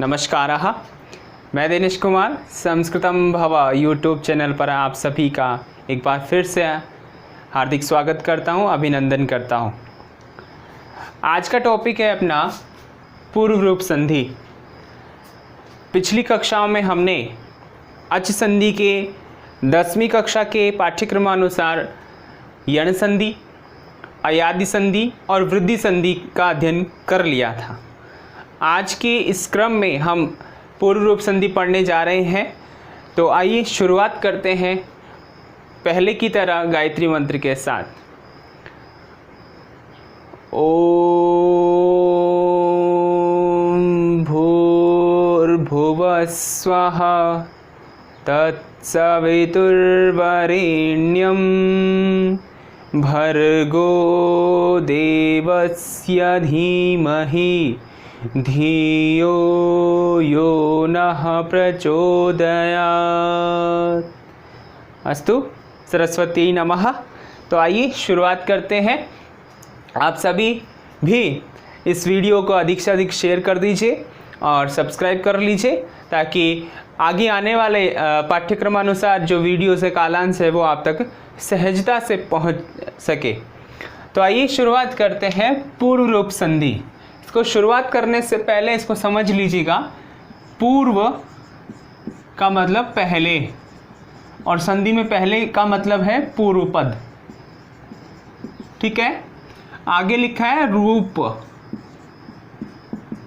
नमस्कारः। मैं दिनेश कुमार संस्कृतं भव यूट्यूब चैनल पर आप सभी का एक बार फिर से हार्दिक स्वागत करता हूं, अभिनंदन करता हूं। आज का टॉपिक है अपना पूर्व रूप संधि। पिछली कक्षाओं में हमने अच संधि के 10वीं कक्षा के पाठ्यक्रमानुसार यण संधि, अयादि संधि और वृद्धि संधि का अध्ययन कर लिया था। आज के इस क्रम में हम पूर्व रूप संधि पढ़ने जा रहे हैं। तो आइए शुरुआत करते हैं पहले की तरह गायत्री मंत्र के साथ। ओम भूर्भुवः स्वः तत्सवितुर्वरेण्यं भर्गो देवस्य धीमहि धियो यो नः प्रचोदयात्। अस्तु, सरस्वती नमः। तो आइए शुरुआत करते हैं। आप सभी भी इस वीडियो को अधिक से अधिक शेयर कर दीजिए और सब्सक्राइब कर लीजिए ताकि आगे आने वाले पाठ्यक्रमानुसार जो वीडियोस है कालांश है वो आप तक सहजता से पहुंच सके। तो आइए शुरुआत करते हैं पूर्व रूप संधि। इसको शुरुआत करने से पहले इसको समझ लीजिएगा। पूर्व का मतलब पहले और संधि में पहले का मतलब है पूर्व पद। ठीक है। आगे लिखा है रूप।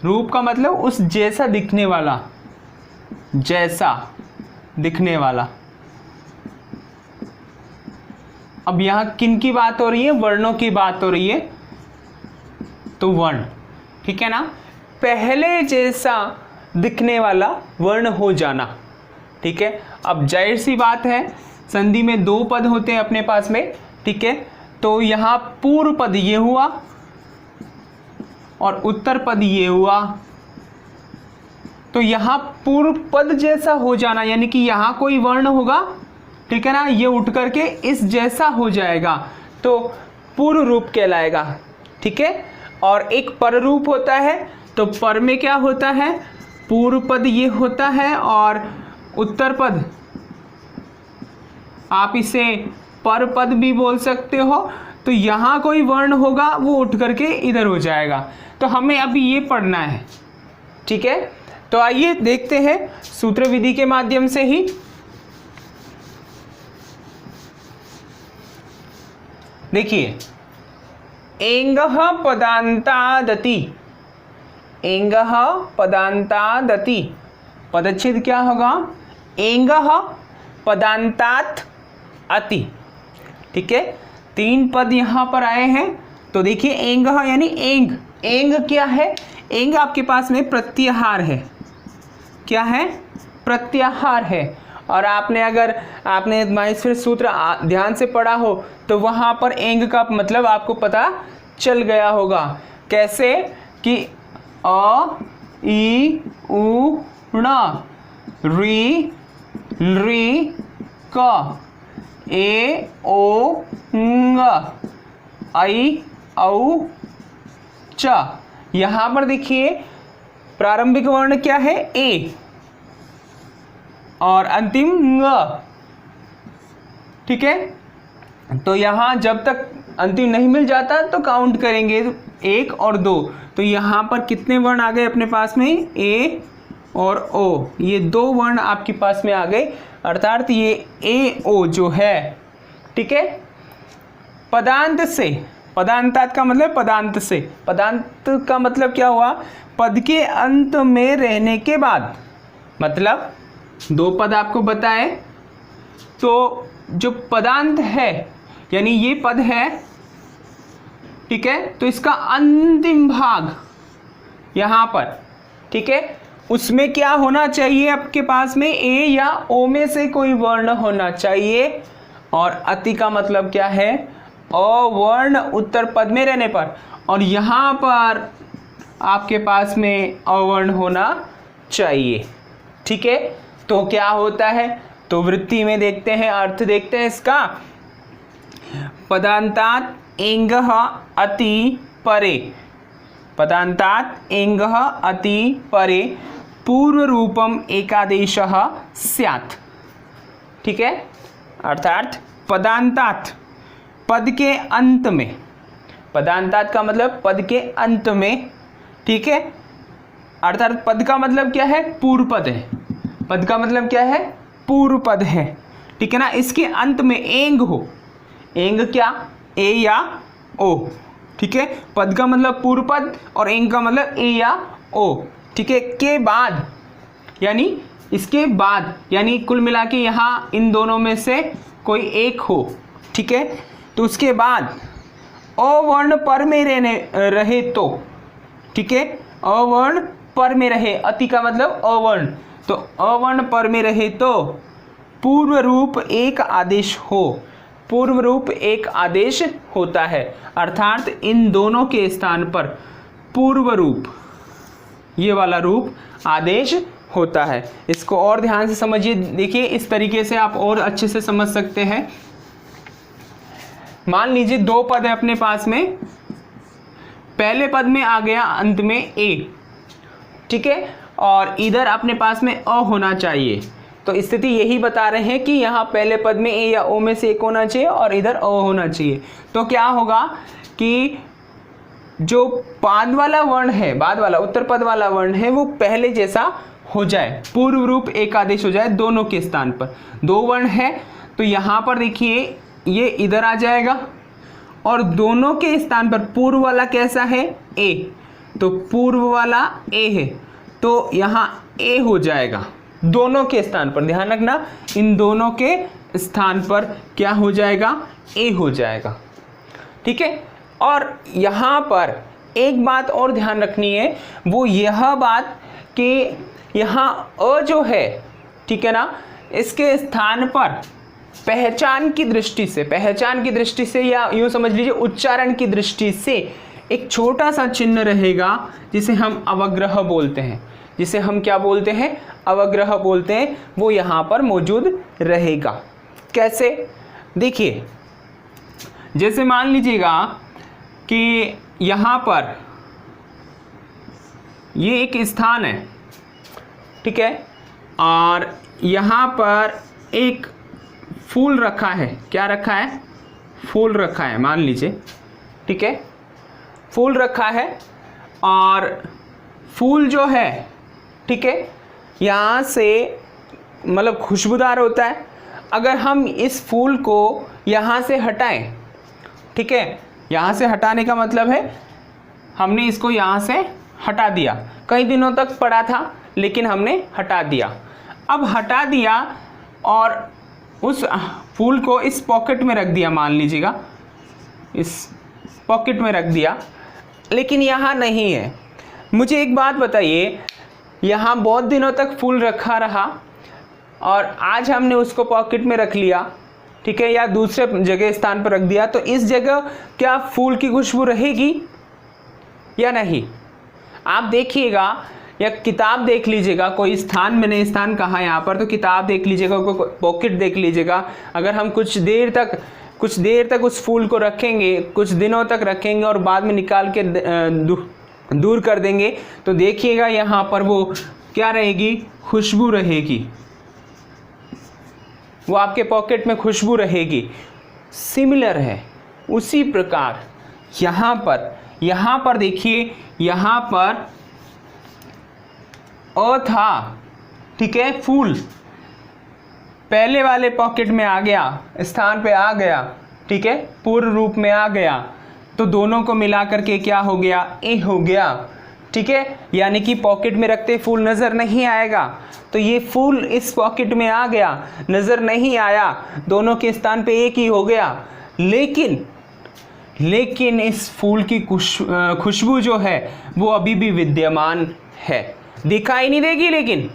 रूप का मतलब उस जैसा दिखने वाला, जैसा दिखने वाला। अब यहां किन की बात हो रही है? वर्णों की बात हो रही है। तो वर्ण, ठीक है ना, पहले जैसा दिखने वाला वर्ण हो जाना। ठीक है। अब जाहिर सी बात है, संधि में दो पद होते हैं अपने पास में। ठीक है। तो यहां पूर्व पद ये हुआ और उत्तर पद ये हुआ। तो यहां पूर्व पद जैसा हो जाना यानी कि यहां कोई वर्ण होगा, ठीक है ना, ये उठ करके इस जैसा हो जाएगा तो पूर्व रूप कहलाएगा। ठीक है। और एक पर रूप होता है। तो पर में क्या होता है? पूर्व पद ये होता है और उत्तर पद, आप इसे पर पद भी बोल सकते हो। तो यहाँ कोई वर्ण होगा वो उठ करके इधर हो जाएगा। तो हमें अभी ये पढ़ना है। ठीक है। तो आइए देखते हैं सूत्र विधि के माध्यम से ही। देखिए, एंगः पदान्तादति, एंगः पदान्तादति, पदच्छेद क्या होगा? एंगः पदान्तात् अति। ठीक है। तीन पद यहां पर आए हैं। तो देखिए, एंगः यानी एंग। एंग क्या है? एंग आपके पास में प्रत्याहार है। क्या है? प्रत्याहार है। और आपने माहेश्वर सूत्र ध्यान से पढ़ा हो तो वहां पर एंग का मतलब आपको पता चल गया होगा। कैसे कि अ ई उ ण री री क ए ओ ङ ऐ औ च। यहां पर देखिए प्रारंभिक वर्ण क्या है? ए और अंतिम ङ। ठीक है। तो यहां जब तक अंतिम नहीं मिल जाता तो काउंट करेंगे 1 और 2। तो यहां पर कितने वर्ण आ गए अपने पास में? ए और ओ। ये दो वर्ण आपके पास में आ गए, अर्थात ये ए ओ जो है। ठीक है। पदांत से, पदांतात का मतलब पदांत से। पदांत का मतलब क्या हुआ? पद के अंत में रहने के बाद। मतलब दो पद आपको बताए तो जो पदांत है यानी ये पद है, ठीक है, तो इसका अंतिम भाग यहां पर, ठीक है, उसमें क्या होना चाहिए आपके पास में? ए या ओ में से कोई वर्ण होना चाहिए। और अति का मतलब क्या है? अवर्ण उत्तर पद में रहने पर। और यहां पर आपके पास में अवर्ण होना चाहिए। ठीक है। तो क्या होता है? तो वृत्ति में देखते हैं, अर्थ देखते हैं इसका। पदान्तात् एंगः अति परे, पदान्तात् एंगः अति परे पूर्व रूपम एकादेशः स्यात्। ठीक है, अर्थात पदांतात, पद के अंत में, पदांतात का मतलब पद के अंत में, ठीक है, अर्थात पद का मतलब क्या है, पूर्व पद है, पद का मतलब क्या है, पूर्व पद है, ठीक है ना, इसके अंत में एंग हो, एंग क्या, ए या ओ, ठीक है, पद का मतलब पूर्व पद और एंग का मतलब ए या ओ, ठीक है, के बाद यानी इसके बाद, यानी कुल मिला के यहाँ इन दोनों में से कोई एक हो, ठीक है, तो उसके बाद अवर्ण पर में रहे तो, ठीक है, अवर्ण पर में रहे, अति का मतलब अवर्ण, तो अवर्ण पर में रहे तो पूर्व रूप एक आदेश हो, पूर्व रूप एक आदेश होता है, अर्थात इन दोनों के स्थान पर पूर्व रूप, ये वाला रूप आदेश होता है। इसको और ध्यान से समझिए, देखिए इस तरीके से आप और अच्छे से समझ सकते हैं। मान लीजिए दो पद है अपने पास में, पहले पद में आ गया अंत में ए, ठीक है, और इधर अपने पास में अ होना चाहिए, तो स्थिति यही बता रहे हैं कि यहाँ पहले पद में ए या ओ में से एक होना चाहिए और इधर अ होना चाहिए। तो क्या होगा कि जो बाद वाला वर्ण है, बाद वाला उत्तर पद वाला वर्ण है, वो पहले जैसा हो जाए, पूर्व रूप एक आदेश हो जाए दोनों के स्थान पर। दो वर्ण है तो यहाँ पर देखिए ये इधर आ जाएगा और दोनों के स्थान पर पूर्व वाला कैसा है, ए, तो पूर्व वाला ए है, तो यहाँ ए हो जाएगा दोनों के स्थान पर, ध्यान रखना इन दोनों के स्थान पर क्या हो जाएगा, ए हो जाएगा, ठीक है। और यहाँ पर एक बात और ध्यान रखनी है, वो यह बात कि यहाँ अ जो है, ठीक है ना, इसके स्थान पर पहचान की दृष्टि से, पहचान की दृष्टि से या यूँ समझ लीजिए उच्चारण की दृष्टि से एक छोटा सा चिन्ह रहेगा जिसे हम अवग्रह बोलते हैं, जिसे हम क्या बोलते हैं, अवग्रह बोलते हैं, वो यहाँ पर मौजूद रहेगा। कैसे, देखिए जैसे मान लीजिएगा कि यहाँ पर ये एक स्थान है, ठीक है, और यहाँ पर एक फूल रखा है, क्या रखा है, फूल रखा है मान लीजिए, ठीक है, फूल रखा है और फूल जो है, ठीक है, यहाँ से मतलब खुशबूदार होता है। अगर हम इस फूल को यहाँ से हटाएं, ठीक है, यहाँ से हटाने का मतलब है हमने इसको यहाँ से हटा दिया, कई दिनों तक पड़ा था लेकिन हमने हटा दिया। अब हटा दिया और उस फूल को इस पॉकेट में रख दिया, मान लीजिएगा इस पॉकेट में रख दिया, लेकिन यहाँ नहीं है। मुझे एक बात बताइए, यहाँ बहुत दिनों तक फूल रखा रहा और आज हमने उसको पॉकेट में रख लिया, ठीक है, या दूसरे जगह स्थान पर रख दिया, तो इस जगह क्या फूल की खुशबू रहेगी या नहीं? आप देखिएगा या किताब देख लीजिएगा, कोई स्थान, मैंने स्थान कहा यहाँ पर, तो किताब देख लीजिएगा, कोई पॉकेट देख लीजिएगा। अगर हम कुछ देर तक उस फूल को रखेंगे, कुछ दिनों तक रखेंगे और बाद में निकाल के दूर कर देंगे, तो देखिएगा यहाँ पर वो क्या रहेगी, खुशबू रहेगी, वो आपके पॉकेट में खुशबू रहेगी। सिमिलर है उसी प्रकार यहाँ पर देखिए, यहाँ पर अ था, ठीक है, फूल पहले वाले पॉकेट में आ गया, स्थान पे आ गया, ठीक है, पूर्व रूप में आ गया, तो दोनों को मिला करके क्या हो गया, ए हो गया, ठीक है, यानी कि पॉकेट में रखते फूल नज़र नहीं आएगा, तो ये फूल इस पॉकेट में आ गया, नज़र नहीं आया, दोनों के स्थान पे एक ही हो गया, लेकिन इस फूल की खुशबू जो है वो अभी भी विद्यमान है। दिखाई नहीं देगी, लेकिन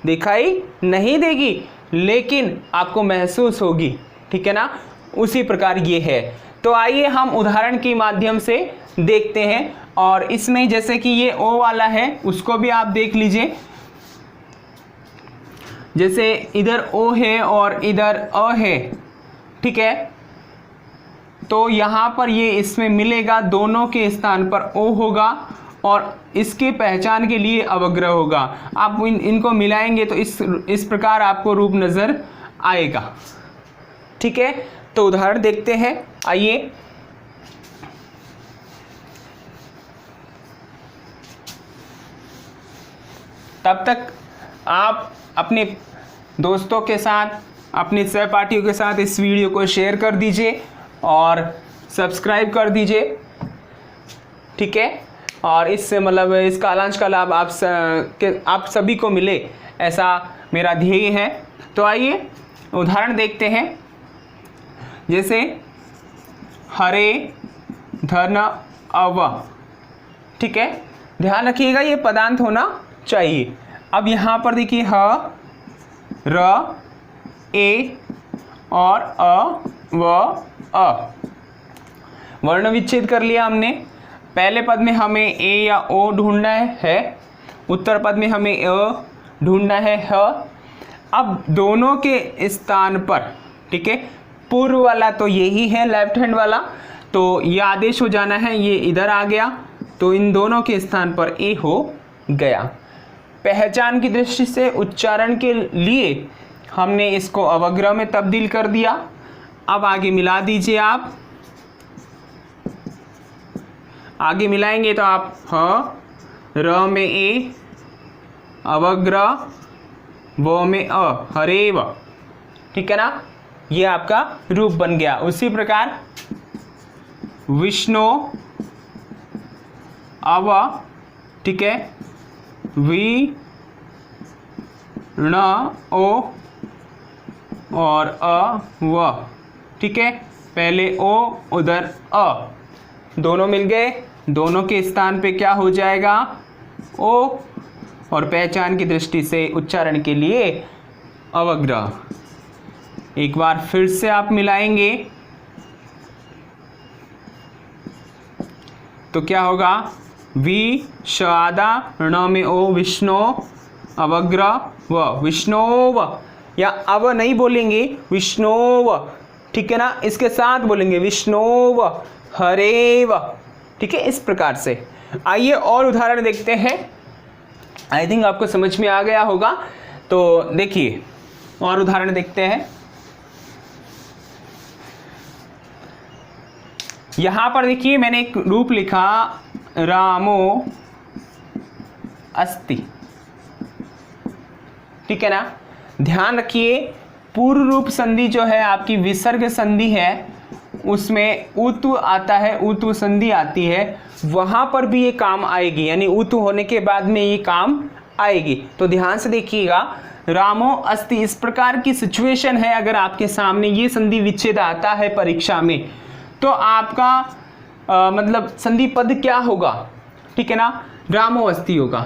दिखाई नहीं देगी, लेकिन आपको महसूस होगी, ठीक है ना, उसी प्रकार ये है। तो आइए हम उदाहरण के माध्यम से देखते हैं, और इसमें जैसे कि ये ओ वाला है उसको भी आप देख लीजिए, जैसे इधर ओ है और इधर अ है, ठीक है, तो यहाँ पर ये इसमें मिलेगा, दोनों के स्थान पर ओ होगा और इसके पहचान के लिए अवग्रह होगा। आप इनको मिलाएंगे तो इस प्रकार आपको रूप नज़र आएगा। ठीक है, तो उदाहरण देखते हैं, आइए। तब तक आप अपने दोस्तों के साथ, अपने सहपाठियों के साथ इस वीडियो को शेयर कर दीजिए और सब्सक्राइब कर दीजिए। ठीक है, और इससे मतलब इस कालांश का लाभ आप सभी को मिले, ऐसा मेरा ध्येय है। तो आइए उदाहरण देखते हैं, जैसे हरे धन अव। ठीक है, ध्यान रखिएगा ये पदांत होना चाहिए। अब यहाँ पर देखिए ह, र, ए और अ, व, अ। वर्ण विच्छेद कर लिया हमने। पहले पद में हमें ए या ओ ढूंढना है, उत्तर पद में हमें अ ढूंढना है, ह। अब दोनों के स्थान पर, ठीक है, पूर्व वाला तो यही है, लेफ्ट हैंड वाला, तो ये आदेश हो जाना है, ये इधर आ गया, तो इन दोनों के स्थान पर ए हो गया। पहचान की दृष्टि से उच्चारण के लिए हमने इसको अवग्रह में तब्दील कर दिया। अब आगे मिला दीजिए आप, आगे मिलाएंगे तो आप ह, र में ए, अवग्रह, व में अ, हरेव। ठीक है ना, ये आपका रूप बन गया। उसी प्रकार विष्णु, अव, ठीक है, वी, न, ओ और अ, व। ठीक है, पहले ओ उधर अ, दोनों मिल गए, दोनों के स्थान पे क्या हो जाएगा, ओ, और पहचान की दृष्टि से उच्चारण के लिए अवग्रह। एक बार फिर से आप मिलाएंगे तो क्या होगा, वी, शादा, ण में ओ, विष्णु, अवग्रह, व, विष्णोव, या अव नहीं बोलेंगे, विष्णोव। ठीक है ना, इसके साथ बोलेंगे विष्णोव, हरेव। ठीक है, इस प्रकार से। आइए और उदाहरण देखते हैं, आई थिंक आपको समझ में आ गया होगा। तो देखिए और उदाहरण देखते हैं। यहां पर देखिए मैंने एक रूप लिखा, रामो अस्ति। ठीक है ना, ध्यान रखिए पूर्व रूप संधि जो है आपकी विसर्ग संधि है, उसमें उतु आता है, उतु संधि आती है, वहां पर भी ये काम आएगी, यानी उतु होने के बाद में ये काम आएगी। तो ध्यान से देखिएगा, रामो अस्ति, इस प्रकार की सिचुएशन है, अगर आपके सामने ये संधि विच्छेद आता है परीक्षा में, तो आपका मतलब संधि पद क्या होगा, ठीक है ना, रामो अस्ति होगा।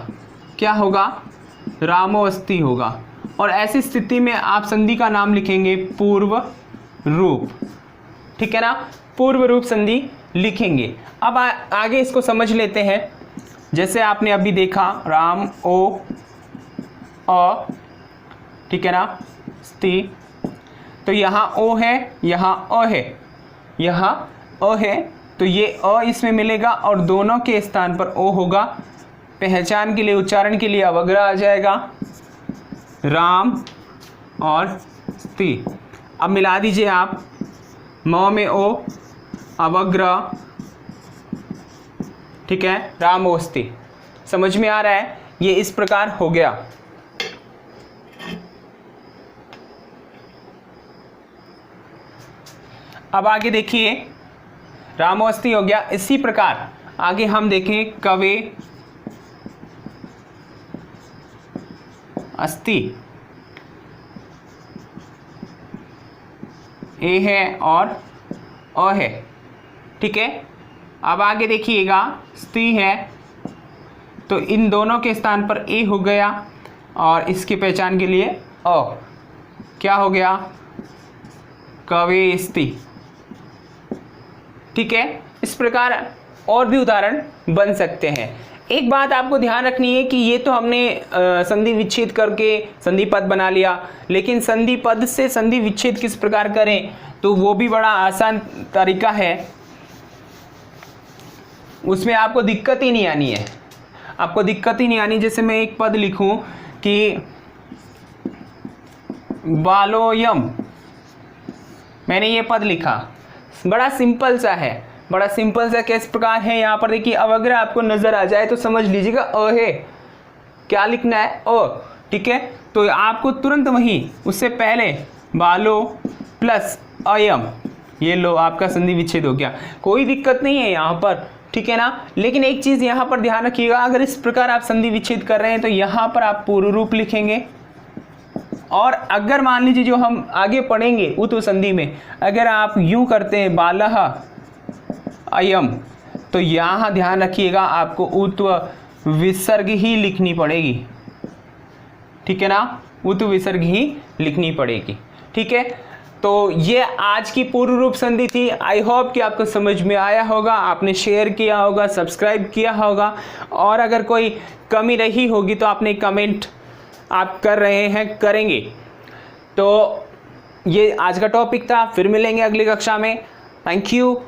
क्या होगा, रामो अस्ति होगा। और ऐसी स्थिति में आप संधि का नाम लिखेंगे पूर्व रूप। ठीक है ना, पूर्व रूप संधि लिखेंगे। अब आगे इसको समझ लेते हैं। जैसे आपने अभी देखा, राम ओ अ, ठीक है ना, स्ति, तो यहाँ ओ है, यहाँ अ है, यहाँ अ है, तो ये अ इसमें मिलेगा और दोनों के स्थान पर ओ होगा। पहचान के लिए, उच्चारण के लिए अवग्रह आ जाएगा, राम और स्ति। अब मिला दीजिए आप, म में ओ, अवग्रह, ठीक है, रामोस्ति। समझ में आ रहा है, ये इस प्रकार हो गया। अब आगे देखिए, रामोस्ति हो गया। इसी प्रकार आगे हम देखें, कवे अस्ति, ए है और अ है। ठीक है, अब आगे देखिएगा, स्ति है, तो इन दोनों के स्थान पर ए हो गया और इसकी पहचान के लिए अ। क्या हो गया, कवेस्ति। ठीक है, इस प्रकार और भी उदाहरण बन सकते हैं। एक बात आपको ध्यान रखनी है कि ये तो हमने संधि विच्छेद करके संधि पद बना लिया, लेकिन संधि पद से संधि विच्छेद किस प्रकार करें, तो वो भी बड़ा आसान तरीका है, उसमें आपको दिक्कत ही नहीं आनी है। आपको दिक्कत ही नहीं आनी। जैसे मैं एक पद लिखूं कि बालोयम, मैंने ये पद लिखा, बड़ा सिंपल सा है, बड़ा सिंपल सा किस प्रकार है। यहाँ पर देखिए अब अगर आपको नजर आ जाए तो समझ लीजिएगा अ है, क्या लिखना है अ, ठीक है। तो आपको तुरंत वहीं उससे पहले बालो प्लस अयम, ये लो आपका संधि विच्छेद हो गया, कोई दिक्कत नहीं है यहाँ पर, ठीक है ना। लेकिन एक चीज यहाँ पर ध्यान रखिएगा, अगर इस प्रकार आप संधि विच्छेद कर रहे हैं तो यहाँ पर आप पूर्व रूप लिखेंगे, और अगर मान लीजिए जो हम आगे पढ़ेंगे उत्व संधि में, अगर आप यूं करते हैं बालह अयम, तो यहाँ ध्यान रखिएगा आपको उत्व विसर्ग ही लिखनी पड़ेगी, ठीक है ना, उत्व विसर्ग ही लिखनी पड़ेगी, ठीक है। तो ये आज की पूर्व रूप संधि थी। आई होप कि आपको समझ में आया होगा, आपने शेयर किया होगा, सब्सक्राइब किया होगा, और अगर कोई कमी रही होगी तो आपने कमेंट आप कर रहे हैं, करेंगे। तो ये आज का टॉपिक था, फिर मिलेंगे अगली कक्षा में। Thank you.